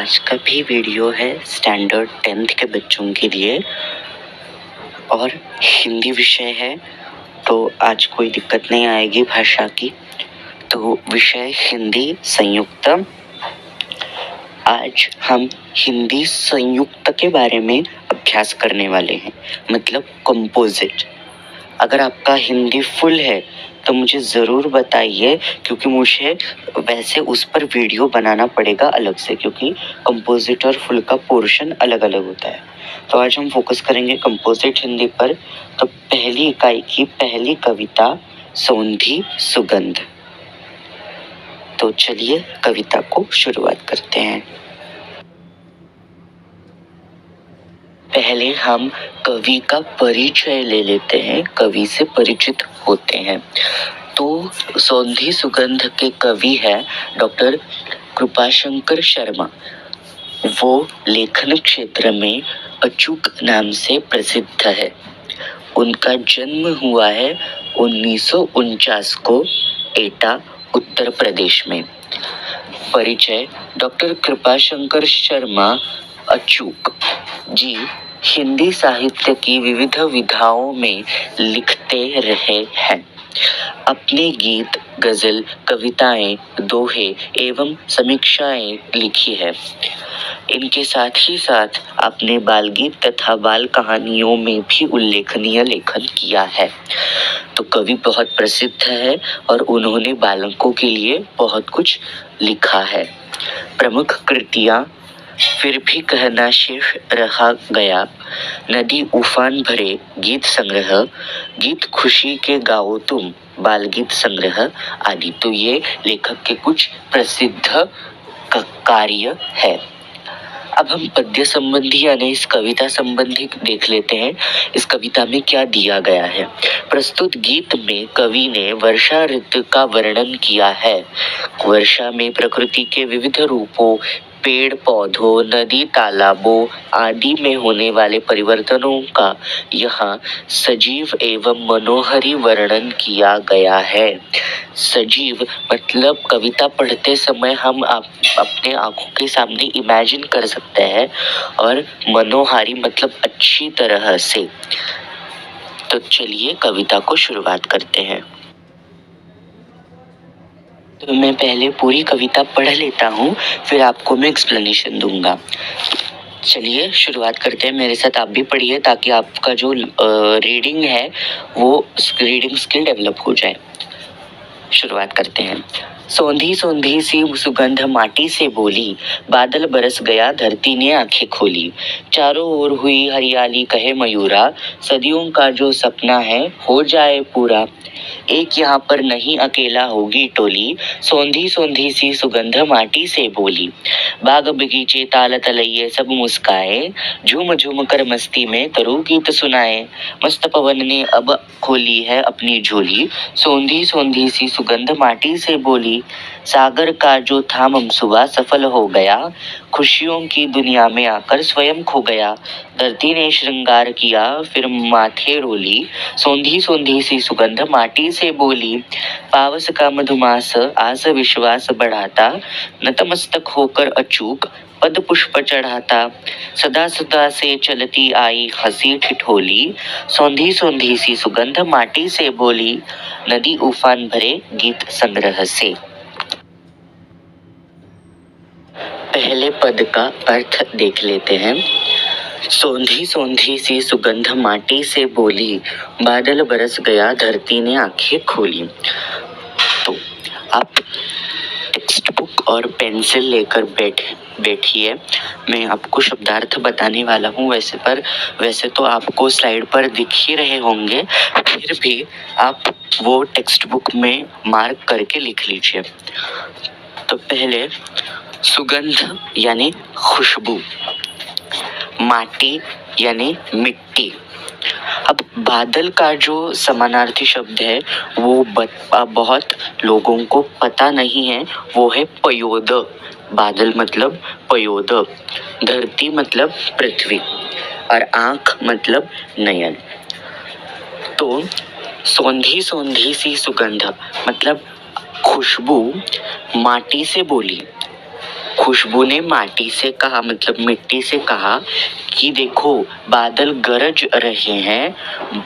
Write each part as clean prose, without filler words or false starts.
आज का भी वीडियो है स्टैंडर्ड 10th के बच्चों के लिए और हिंदी विषय है, तो आज कोई दिक्कत नहीं आएगी भाषा की। तो विषय हिंदी संयुक्त। आज हम हिंदी संयुक्त के बारे में अभ्यास करने वाले हैं, मतलब कंपोजिट। अगर आपका हिंदी फुल है तो मुझे ज़रूर बताइए, क्योंकि मुझे वैसे उस पर वीडियो बनाना पड़ेगा अलग से, क्योंकि कंपोजिट और फुल का पोर्शन अलग अलग होता है। तो आज हम फोकस करेंगे कंपोजिट हिंदी पर। तो पहली इकाई की पहली कविता सौंधी सुगंध। तो चलिए कविता को शुरुआत करते हैं। पहले हम कवि का परिचय ले लेते हैं, कवि से परिचित होते हैं। तो सौंधी सुगंध के कवि हैं डॉक्टर कृपाशंकर शर्मा। वो लेखन क्षेत्र में अचूक नाम से प्रसिद्ध है। उनका जन्म हुआ है 1949 को एटा, उत्तर प्रदेश में। परिचय: डॉक्टर कृपाशंकर शर्मा अचूक जी हिंदी साहित्य की विविध विधाओं में लिखते रहे हैं। अपने गीत, गजल, कविताएं, दोहे एवं समीक्षाएं लिखी है। इनके साथ ही साथ अपने बाल गीत तथा बाल कहानियों में भी उल्लेखनीय लेखन किया है। तो कवि बहुत प्रसिद्ध है और उन्होंने बालकों के लिए बहुत कुछ लिखा है। प्रमुख कृतियां: फिर भी कहना शेष रहा गया, नदी उफान भरे गीत संग्रह, गीत खुशी के गाओ तुम बाल गीत संग्रह आदि। तो ये लेखक के कुछ प्रसिद्ध कार्य है। अब हम पद्य संबंधी यानी इस कविता संबंधी देख लेते हैं। इस कविता में क्या दिया गया है। प्रस्तुत गीत में कवि ने वर्षा ऋतु का वर्णन किया है। वर्षा में प्रकृति के विविध रूपों, पेड़ पौधों, नदी तालाबों आदि में होने वाले परिवर्तनों का यहाँ सजीव एवं मनोहरी वर्णन किया गया है। सजीव मतलब कविता पढ़ते समय हम अपने आंखों के सामने इमेजिन कर सकते हैं, और मनोहारी मतलब अच्छी तरह से। तो चलिए कविता को शुरुआत करते हैं। तो मैं पहले पूरी कविता पढ़ लेता हूँ, फिर आपको मैं एक्सप्लेनेशन दूंगा। चलिए शुरुआत करते हैं। मेरे साथ आप भी पढ़िए ताकि आपका जो रीडिंग है वो रीडिंग स्किल डेवलप हो जाए। शुरुआत करते हैं। सौंधी सौंधी सी सुगंध माटी से बोली, बादल बरस गया धरती ने आंखें खोली। चारों ओर हुई हरियाली कहे मयूरा, सदियों का जो सपना है हो जाए पूरा। एक यहाँ पर नहीं अकेला होगी टोली, सौंधी सौंधी सी सुगंध माटी से बोली। बाग बगीचे ताल तलैये सब मुस्काए, झूम झूम कर मस्ती में तरू गीत सुनाए। मस्त पवन ने अब खोली है अपनी झोली, सौंधी सौंधी सी सुगंध माटी से बोली। सागर का जो था मनसूबा सफल हो गया, खुशियों की दुनिया में आकर स्वयं खो गया। धरती ने श्रृंगार किया फिर माथे रोली, सौंधी सौंधी सी सुगंध माटी से बोली। पावस का मधुमास आस विश्वास बढ़ाता, नतमस्तक होकर अचूक पद पुष्प चढ़ाता। सदा सदा से चलती आई हंसी ठिठोली, सौंधी सौंधी सी सुगंध माटी से बोली। नदी उफान भरे गीत संग्रह से। पहले पद का अर्थ देख लेते हैं। सौंधी सौंधी सी सुगंध माटी से बोली, बादल बरस गया धरती ने आंखें खोली। तो आप टेक्स्ट बुक और पेंसिल लेकर बैठिए। मैं आपको शब्दार्थ बताने वाला हूँ। वैसे तो आपको स्लाइड पर दिख ही रहे होंगे, फिर भी आप वो टेक्स्ट बुक में मार्क करके लिख लीजिए। तो पहले सुगंध यानी खुशबू, माटी यानी मिट्टी। अब बादल का जो समानार्थी शब्द है वो बहुत लोगों को पता नहीं है, वो है पयोद। बादल मतलब पयोद, धरती मतलब पृथ्वी, और आंख मतलब नयन। तो सौंधी सौंधी सी सुगंध मतलब खुशबू माटी से बोली। खुशबू ने माटी से कहा, मतलब मिट्टी से कहा कि देखो बादल गरज रहे हैं,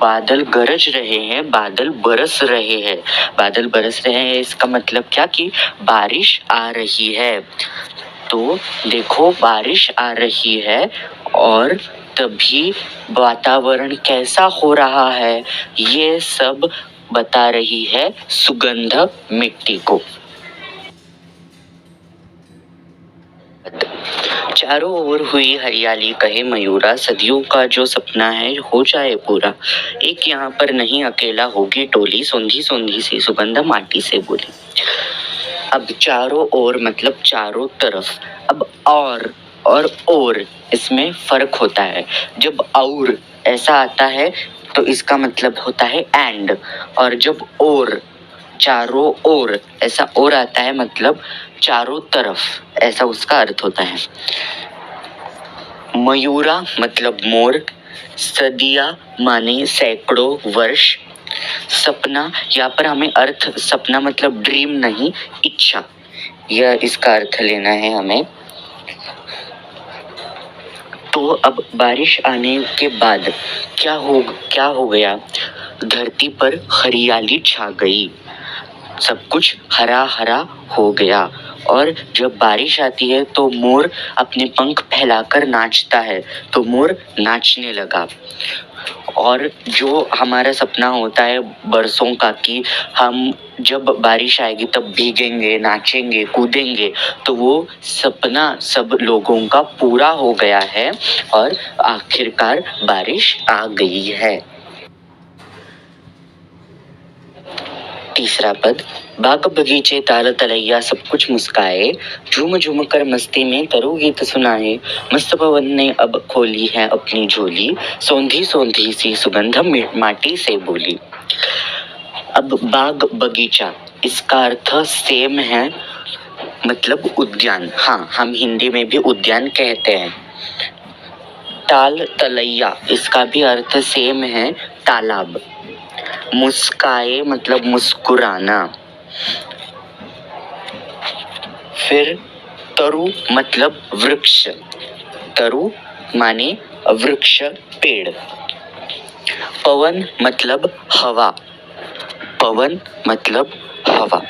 बादल गरज रहे हैं, बादल बरस रहे हैं। बादल बरस रहे हैं इसका मतलब क्या कि बारिश आ रही है। तो देखो बारिश आ रही है और तभी वातावरण कैसा हो रहा है, ये सब बता रही है सुगंध मिट्टी को। चारों ओर हुई हरियाली, कहे मयूरा सदियों का जो सपना है हो जाए पूरा। एक यहाँ पर नहीं अकेला होगी टोली, सोंधी सोंधी सी सुगंध माटी से बोली। अब चारों ओर मतलब चारों तरफ। अब और इसमें फर्क होता है। जब और ऐसा आता है तो इसका मतलब होता है एंड, और जब और चारों ओर ऐसा और आता है मतलब चारों तरफ, ऐसा उसका अर्थ होता है। मयूरा मतलब मोर, सदिया माने सैकड़ों वर्ष, सपना यहाँ पर हमें अर्थ सपना मतलब ड्रीम नहीं, इच्छा, यह इसका अर्थ लेना है हमें। तो अब बारिश आने के बाद क्या हो गया, धरती पर हरियाली छा गई, सब कुछ हरा हरा हो गया। और जब बारिश आती है तो मोर अपने पंख फैलाकर नाचता है, तो मोर नाचने लगा। और जो हमारा सपना होता है बरसों का कि हम जब बारिश आएगी तब भीगेंगे, नाचेंगे, कूदेंगे, तो वो सपना सब लोगों का पूरा हो गया है और आखिरकार बारिश आ गई है। तीसरा पद, बाग बगीचे ताल तलैया सब कुछ मुस्काए, झूम झूम कर मस्ती में तरु गीत सुनाए, मस्त पवन ने अब खोली है अपनी झोली, सौंधी सौंधी सी सुगंध माटी से बोली। अब बाग बगीचा इसका अर्थ सेम है, मतलब उद्यान। हाँ, हम हिंदी में भी उद्यान कहते हैं। ताल तलैया इसका भी अर्थ सेम है, तालाब। मुस्काए मतलब मुस्कुराना। फिर तरु मतलब वृक्ष, तरु माने वृक्ष, पेड़। पवन मतलब हवा, पवन मतलब हवा।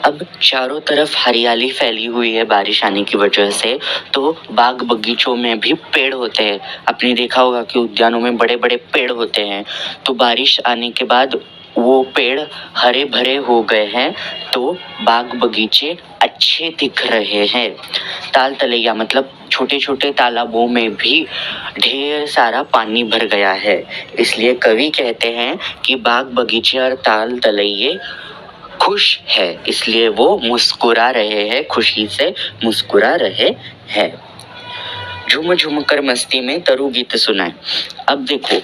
अब चारों तरफ हरियाली फैली हुई है बारिश आने की वजह से, तो बाग बगीचों में भी पेड़ होते हैं। आपने देखा होगा कि उद्यानों में बड़े बड़े पेड़ होते हैं, तो बारिश आने के बाद वो पेड़ हरे भरे हो गए हैं, तो बाग बगीचे अच्छे दिख रहे हैं। ताल तलैया मतलब छोटे छोटे तालाबों में भी ढेर सारा पानी भर गया है, इसलिए कवि कहते हैं कि बाग बगीचे और ताल तलैये खुश है, इसलिए वो मुस्कुरा रहे हैं, खुशी से मुस्कुरा रहे हैं। झूम झूम कर मस्ती में तरु गीत सुनाए। अब देखो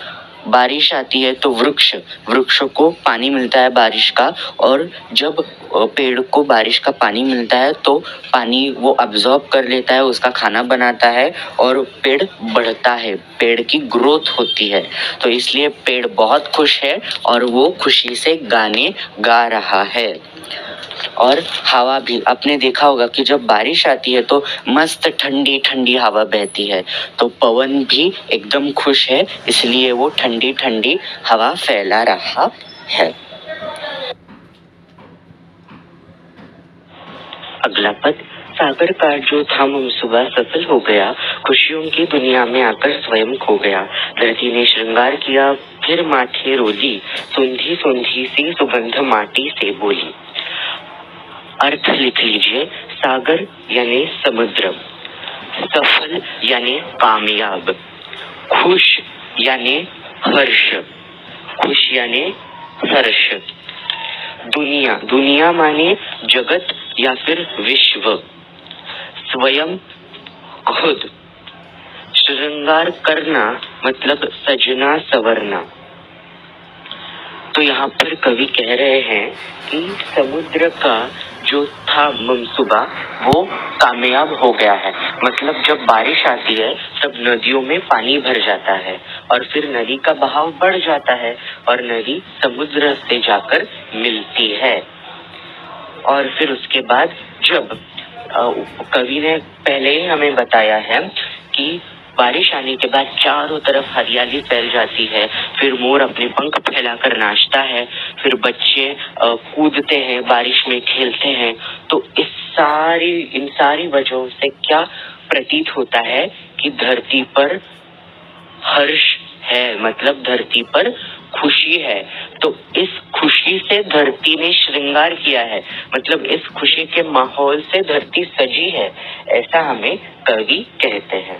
बारिश आती है तो वृक्षों को पानी मिलता है बारिश का, और जब पेड़ को बारिश का पानी मिलता है तो पानी वो अब्जॉर्ब कर लेता है, उसका खाना बनाता है और पेड़ बढ़ता है, पेड़ की ग्रोथ होती है। तो इसलिए पेड़ बहुत खुश है और वो खुशी से गाने गा रहा है। और हवा भी, आपने देखा होगा कि जब बारिश आती है तो मस्त ठंडी ठंडी हवा बहती है, तो पवन भी एकदम खुश है, इसलिए वो ठंडी ठंडी हवा फैला रहा है। अगला पद, सागर का जो था सुबह सफल हो गया, खुशियों की दुनिया में आकर स्वयं खो गया, धरती ने श्रृंगार किया फिर माथे रोली, सोंधी सोंधी सी सुगंध माटी से बोली। अर्थ लिख लीजिए, सागर यानी समुद्र, सफल यानी कामयाब, खुश यानी हर्ष, खुश यानी हर्ष। दुनिया, दुनिया माने जगत या फिर विश्व, स्वयं खुद, श्रृंगार करना मतलब सजना संवरना। तो यहाँ पर कवि कह रहे हैं कि समुद्र का जो था मंसूबा वो कामयाब हो गया है, मतलब जब बारिश आती है तब नदियों में पानी भर जाता है और फिर नदी का बहाव बढ़ जाता है और नदी समुद्र से जाकर मिलती है, और फिर उसके बाद जब कवि ने पहले ही हमें बताया है कि बारिश आने के बाद चारों तरफ हरियाली फैल जाती है, फिर मोर अपने पंख फैलाकर नाचता है, फिर बच्चे कूदते हैं, बारिश में खेलते हैं। तो इन सारी वजहों से क्या प्रतीत होता है कि धरती पर हर्ष है, मतलब धरती पर खुशी है। तो इस खुशी से धरती ने श्रृंगार किया है, मतलब इस खुशी के माहौल से धरती सजी है, ऐसा हमें कवि कहते हैं।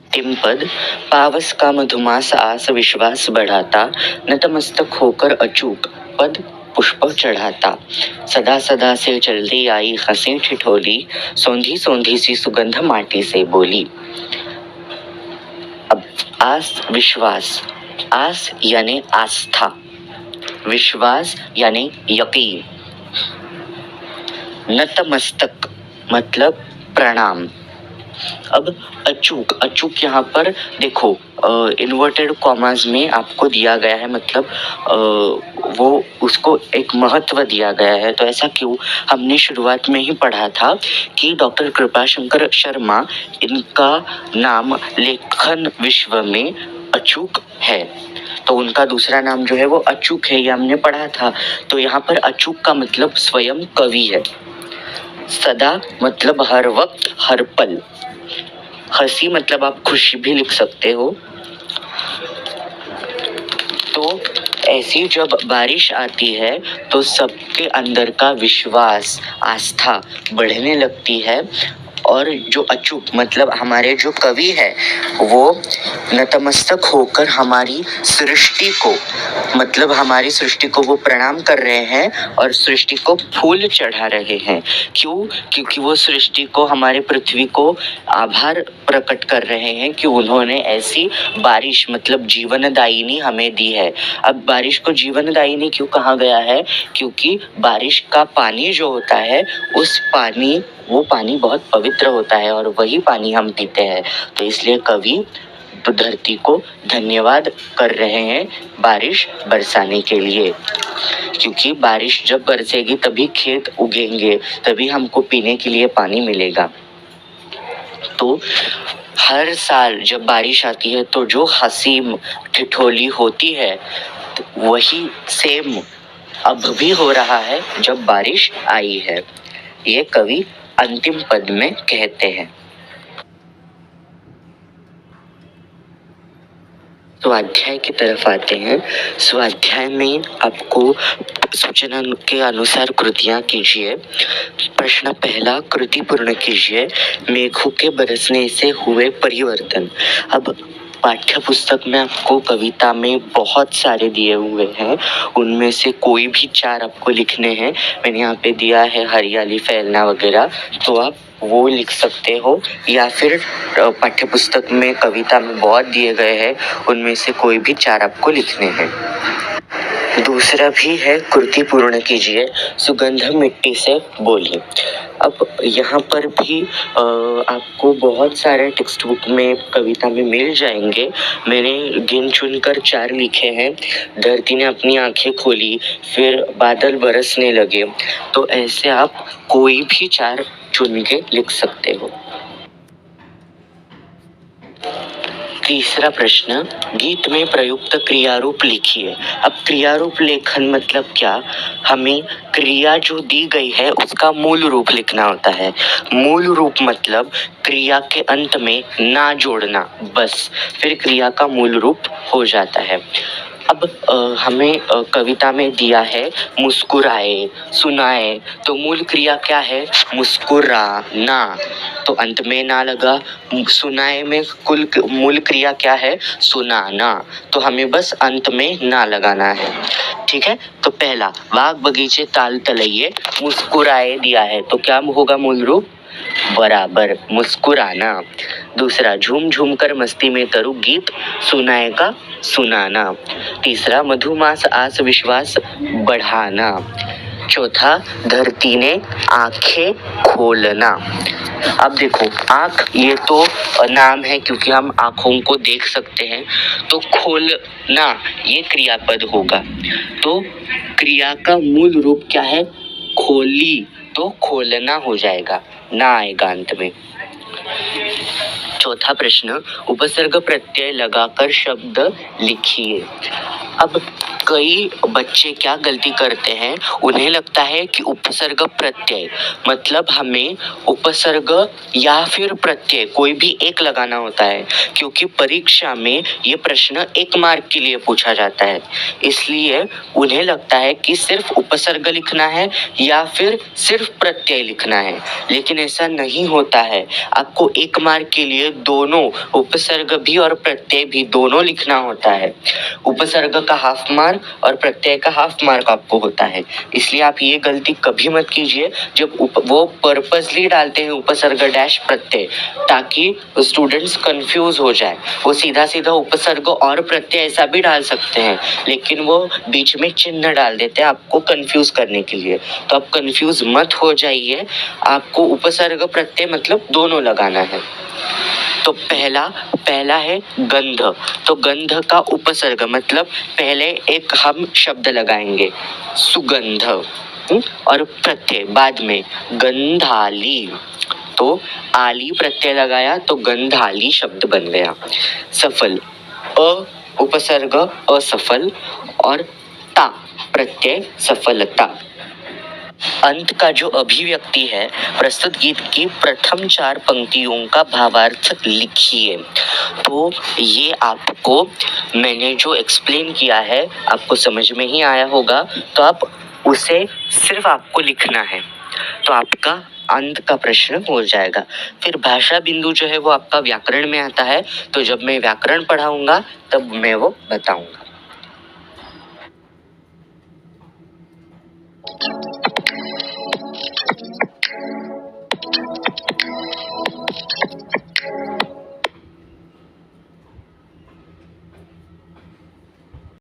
अंतिम पद, पावस का मधुमास आस विश्वास बढ़ाता, नतमस्तक होकर अचूक पद पुष्प चढ़ाता, सदा सदा से चलती आई हंसी ठिठोली, सौंधी सौंधी सी सुगंध माटी से बोली। अब आस विश्वास, आस यानी आस्था, विश्वास यानी यकीन, नतमस्तक मतलब प्रणाम। अब अचूक, अचूक यहाँ पर देखो इन्वर्टेड कॉमास में आपको दिया गया है, मतलब वो उसको एक महत्व दिया गया है। तो ऐसा क्यों? हमने शुरुआत में ही पढ़ा था कि डॉक्टर कृपाशंकर शर्मा, इनका नाम लेखन विश्व में अचूक है, तो उनका दूसरा नाम जो है वो अचूक है, ये हमने पढ़ा था। तो यहाँ पर अचूक का मतलब स्वयं कवि है। सदा मतलब हर वक्त, हर पल। हंसी मतलब आप खुशी भी लिख सकते हो। तो ऐसी जब बारिश आती है तो सबके अंदर का विश्वास, आस्था बढ़ने लगती है, और जो अचूक मतलब हमारे जो कवि है वो नतमस्तक होकर हमारी सृष्टि को, मतलब हमारी सृष्टि को वो प्रणाम कर रहे हैं और सृष्टि को फूल चढ़ा रहे हैं। क्यों? क्योंकि वो सृष्टि को, हमारे पृथ्वी को आभार प्रकट कर रहे हैं कि उन्होंने ऐसी बारिश मतलब जीवनदायिनी हमें दी है। अब बारिश को जीवनदायिनी क्यों कहा गया है? क्योंकि बारिश का पानी जो होता है, वो पानी बहुत पवित्र होता है और वही पानी हम पीते हैं। तो इसलिए कवि तो धरती को धन्यवाद कर रहे हैं बारिश बरसाने के लिए, क्योंकि बारिश जब बरसेगी तभी खेत उगेंगे, तभी हमको पीने के लिए पानी मिलेगा। तो हर साल जब बारिश आती है तो जो हंसी ठिठोली होती है, वही सेम अब भी हो रहा है जब बारिश आई है, ये कवि अंतिम पद में कहते हैं। स्वाध्याय की तरफ आते हैं। स्वाध्याय में आपको सूचना के अनुसार कृतियां कीजिए। प्रश्न पहला, कृति पूर्ण कीजिए। मेघों के बरसने से हुए परिवर्तन। अब पाठ्य पुस्तक में आपको कविता में बहुत सारे दिए हुए हैं, उनमें से कोई भी 4 आपको लिखने हैं। मैंने यहाँ पे दिया है हरियाली फैलना वगैरह, तो आप वो लिख सकते हो, या फिर पाठ्य पुस्तक में कविता में बहुत दिए गए हैं, उनमें से कोई भी 4 आपको लिखने हैं। दूसरा भी है, कृति पूर्ण कीजिए। सुगंध मिट्टी से बोली। अब यहाँ पर भी आपको बहुत सारे टेक्स्ट बुक में कविता में मिल जाएंगे। मैंने गिन चुन कर 4 लिखे हैं। धरती ने अपनी आंखें खोली, फिर बादल बरसने लगे। तो ऐसे आप कोई भी 4 चुन के लिख सकते हो। तीसरा प्रश्न, गीत में प्रयुक्त क्रियारूप लिखिए। अब क्रियारूप लेखन मतलब क्या? हमें क्रिया जो दी गई है उसका मूल रूप लिखना होता है। मूल रूप मतलब क्रिया के अंत में ना जोड़ना, बस फिर क्रिया का मूल रूप हो जाता है। अब हमें कविता में दिया है मुस्कुराए, सुनाए, तो मूल क्रिया क्या है? मुस्कुराना, तो अंत में ना लगा। सुनाए में मूल क्रिया क्या है? सुनाना, तो हमें बस अंत में ना लगाना है। ठीक है, तो पहला, बाग बगीचे ताल तलैये, मुस्कुराए दिया है, तो क्या होगा मूल रूप? बराबर, मुस्कुराना। दूसरा, झूम झूम कर मस्ती में तरु, गीत सुनाएगा सुनाना। तीसरा, मधुमास आस विश्वास बढ़ाना। चौथा, धरती ने आंखें खोलना। अब देखो, आंख ये तो नाम है क्योंकि हम आंखों को देख सकते हैं, तो खोलना ये क्रियापद होगा। तो क्रिया का मूल रूप क्या है? खोली तो खोलना हो जाएगा, ना आएगा अंत में। चौथा प्रश्न, उपसर्ग प्रत्यय लगाकर शब्द लिखिए। अब कई बच्चे क्या गलती करते हैं, उन्हें लगता है कि उपसर्ग प्रत्यय मतलब हमें उपसर्ग या फिर प्रत्यय कोई भी एक लगाना होता है, क्योंकि परीक्षा में ये प्रश्न 1 मार्क के लिए पूछा जाता है। इसलिए उन्हें लगता है कि सिर्फ उपसर्ग लिखना है या फिर सिर्फ प्रत्यय लिखना है, लेकिन ऐसा नहीं होता है। आपको 1 मार्क के लिए दोनों उपसर्ग भी और प्रत्यय भी दोनों लिखना होता है। उपसर्ग का हाफ मार्क और प्रत्यय का हाफ मार्क आपको होता है। इसलिए आप ये गलती कभी मत कीजिए जब वो पर्पसली डालते हैं उपसर्ग डैश प्रत्यय, ताकि स्टूडेंट्स कंफ्यूज हो जाए। वो सीधा सीधा उपसर्ग और प्रत्यय ऐसा भी डाल सकते हैं, लेकिन वो बीच में चिन्ह डाल देते हैं आपको कंफ्यूज करने के लिए। तो आप कंफ्यूज मत हो जाइए, आपको उपसर्ग प्रत्यय मतलब दोनों लगाना है। तो पहला है गंध। तो गंध का उपसर्ग मतलब पहले एक हम शब्द लगाएंगे सुगंध, और प्रत्यय बाद में गंधाली। तो आली प्रत्यय लगाया तो गंधाली शब्द बन गया। सफल, अ उपसर्ग असफल और ता प्रत्यय सफलता। अंत का जो अभिव्यक्ति है, प्रस्तुत गीत की प्रथम 4 पंक्तियों का भावार्थ लिखिए। तो ये आपको मैंने जो एक्सप्लेन किया है आपको समझ में ही आया होगा, तो आप उसे सिर्फ आपको लिखना है, तो आपका अंत का प्रश्न हो जाएगा। फिर भाषा बिंदु जो है वो आपका व्याकरण में आता है, तो जब मैं व्याकरण पढ़ाऊंगा तब मैं वो बताऊंगा।